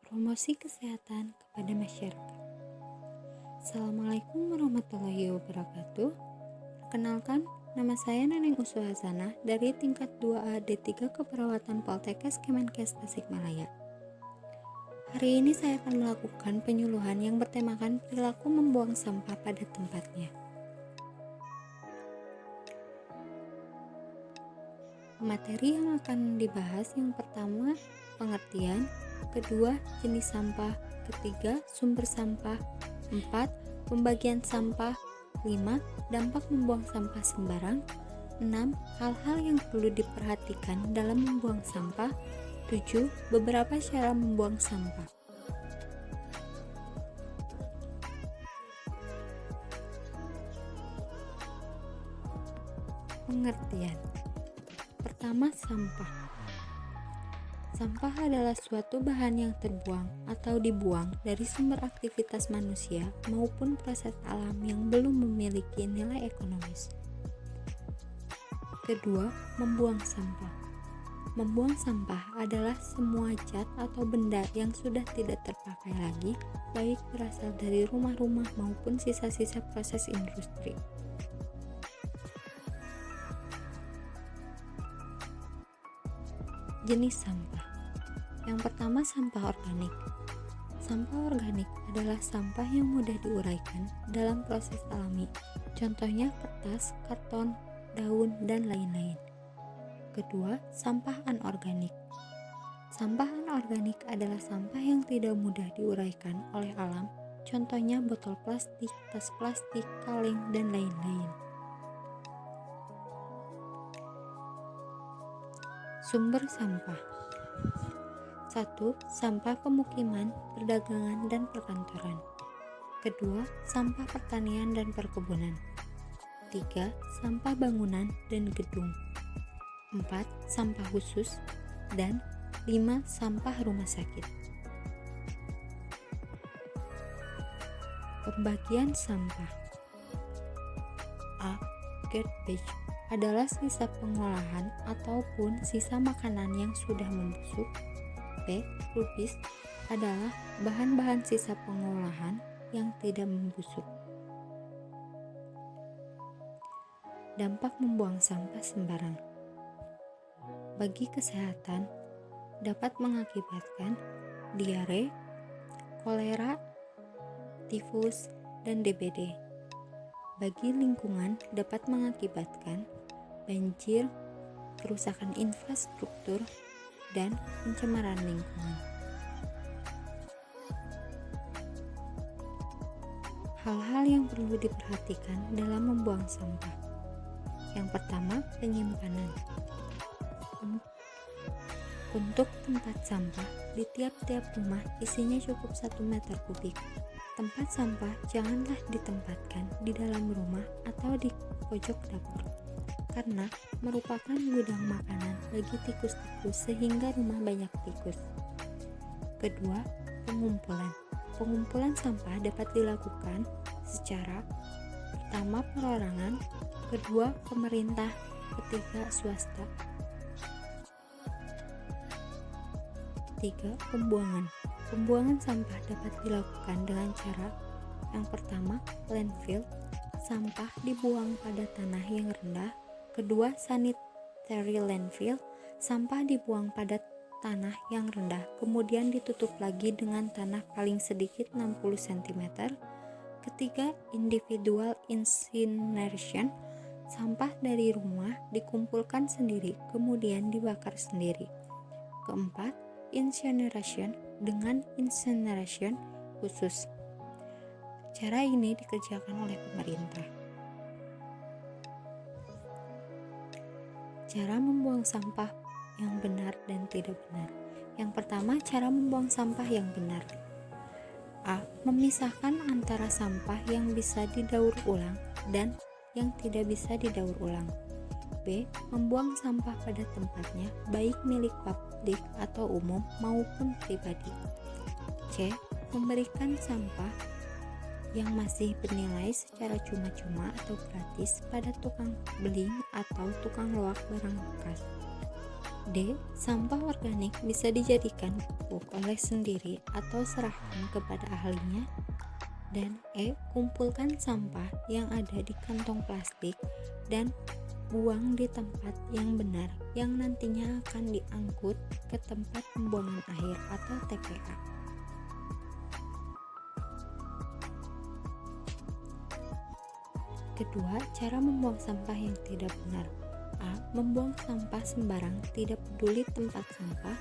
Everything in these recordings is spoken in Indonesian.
promosi kesehatan kepada masyarakat. Assalamualaikum warahmatullahi wabarakatuh. Perkenalkan, nama saya Neneng Uswahasana dari tingkat 2A D3 Keperawatan Poltekkes Kemenkes Tasikmalaya. Hari ini saya akan melakukan penyuluhan yang bertemakan perilaku membuang sampah pada tempatnya. Materi yang akan dibahas yang pertama, pengertian, kedua, jenis sampah, ketiga, sumber sampah, 4, pembagian sampah, 5, dampak membuang sampah sembarang, 6, hal-hal yang perlu diperhatikan dalam membuang sampah, 7, beberapa cara membuang sampah. Pengertian. Pertama, sampah. Sampah adalah suatu bahan yang terbuang atau dibuang dari sumber aktivitas manusia maupun proses alam yang belum memiliki nilai ekonomis. Kedua, membuang sampah. Membuang sampah adalah semua zat atau benda yang sudah tidak terpakai lagi, baik berasal dari rumah-rumah maupun sisa-sisa proses industri. Jenis sampah. Yang pertama, sampah organik. Sampah organik adalah sampah yang mudah diuraikan dalam proses alami. Contohnya kertas, karton, daun, dan lain-lain. Kedua, sampah anorganik. Sampah anorganik adalah sampah yang tidak mudah diuraikan oleh alam. Contohnya botol plastik, tas plastik, kaleng, dan lain-lain. Sumber sampah. 1. Sampah pemukiman, perdagangan, dan perkantoran. Kedua, sampah pertanian dan perkebunan. 3. Sampah bangunan dan gedung. 4. Sampah khusus. Dan 5. Sampah rumah sakit. Pembagian sampah. A. Garbage adalah sisa pengolahan ataupun sisa makanan yang sudah membusuk. B. Rubbish adalah bahan-bahan sisa pengolahan yang tidak membusuk. Dampak membuang sampah sembarang. Bagi kesehatan, dapat mengakibatkan diare, kolera, tifus, dan DBD. Bagi lingkungan, dapat mengakibatkan banjir, kerusakan infrastruktur, dan pencemaran lingkungan. Hal-hal yang perlu diperhatikan dalam membuang sampah. Yang pertama, penyimpanan. Untuk tempat sampah, di tiap-tiap rumah isinya cukup 1 meter kubik. Tempat sampah janganlah ditempatkan di dalam rumah atau di pojok dapur, karena merupakan gudang makanan bagi tikus-tikus sehingga rumah banyak tikus. Kedua, pengumpulan. Pengumpulan sampah dapat dilakukan secara pertama perorangan, kedua pemerintah, ketiga swasta. 3. Pembuangan. Pembuangan sampah dapat dilakukan dengan cara yang pertama, landfill, sampah dibuang pada tanah yang rendah. Kedua, sanitary landfill, sampah dibuang pada tanah yang rendah, kemudian ditutup lagi dengan tanah paling sedikit 60 cm. Ketiga, individual incineration, sampah dari rumah dikumpulkan sendiri, kemudian dibakar sendiri. Keempat, incineration dengan incineration khusus. Cara ini dikerjakan oleh pemerintah. Cara membuang sampah yang benar dan tidak benar. Yang pertama, cara membuang sampah yang benar. A. Memisahkan antara sampah yang bisa didaur ulang dan yang tidak bisa didaur ulang. B. Membuang sampah pada tempatnya, baik milik publik atau umum maupun pribadi. C. Memberikan sampah yang masih bernilai secara cuma-cuma atau gratis pada tukang beling atau tukang loak barang bekas. D. Sampah organik bisa dijadikan pupuk oleh sendiri atau serahkan kepada ahlinya. Dan E. Kumpulkan sampah yang ada di kantong plastik dan buang di tempat yang benar yang nantinya akan diangkut ke tempat pembuangan akhir atau TPA. Kedua, cara membuang sampah yang tidak benar. A. Membuang sampah sembarang tidak peduli tempat sampah.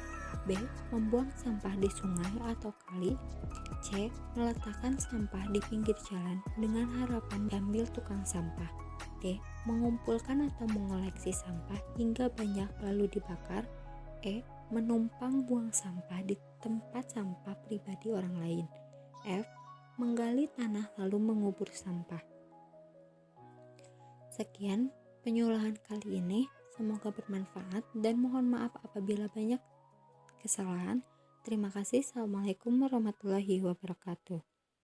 B. Membuang sampah di sungai atau kali. C. Meletakkan sampah di pinggir jalan dengan harapan diambil tukang sampah. D. Mengumpulkan atau mengoleksi sampah hingga banyak lalu dibakar. E. Menumpang buang sampah di tempat sampah pribadi orang lain. F. Menggali tanah lalu mengubur sampah. Sekian penyuluhan kali ini, semoga bermanfaat dan mohon maaf apabila banyak kesalahan. Terima kasih. Assalamualaikum warahmatullahi wabarakatuh.